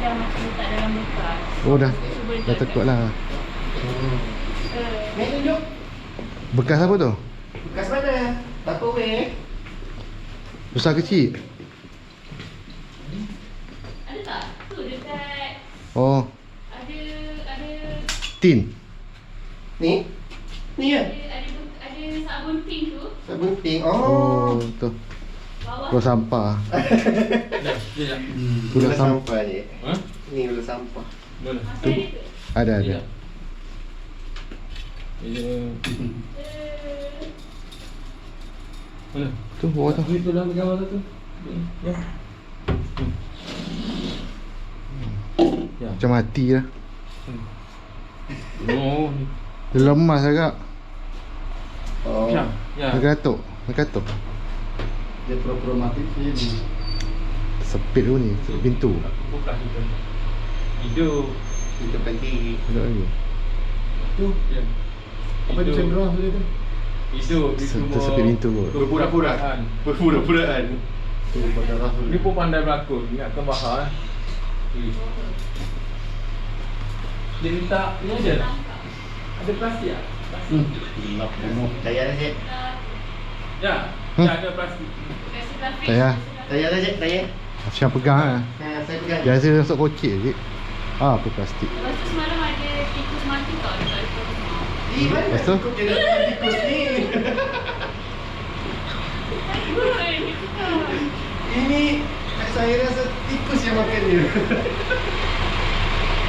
dah macam letak dalam bekas. Oh dah Cuba dah tekuk lah. Ni tunjuk. Bekas apa tu? Bekas mana? Tupperware. Besar kecil? Ada tak? Tu dekat Oh, ada tin. Ni? Ni kan? ada sabun pink tu. Sabun pink. Oh, Oh. tu. Bawah. Buang sampah. Dia dah. Gula Gula sampah. sampah ni. Ha? Ni gula sampah. Mana? Masih ada tu. Ada. Dia. Mana? Tu bawah tu. Itu dalam gambar tu. Ya. Ya. Macam mati lah. Oh, ni. Dia lemas agak. Oh. Ya. Ya. Dia katuk. Dia katuk. Dia pro-pro mati ni. Sepit tu ni. Pintu. Aku buka itu. Hidup. Kita pergi. Ada lagi. Tu. Ya. Apa dia cenderung tadi tu? Hidup. Tersepit pintu kot. Berpura-puraan. Berpura-puraan. Tu pada Rasul. Ni pun pandai berlakon. Ingatkan bahar. Dia minta ni aja. Ada plastik tak? Tayar dah cik. Ya. Ya ada plastik. Kasi grafik. Tak payah. Tayar dah cik. Tayar. Macam pegang lah. Saya pegang. Biasa masuk kocik je. Ah, apa plastik. Lepas tu semalam ada tikus mati tau dekat depan rumah. Di mana? Lepas tu? Cukup dia dalam tikus ni. Oi, Ini saya rasa tikus yang makan dia.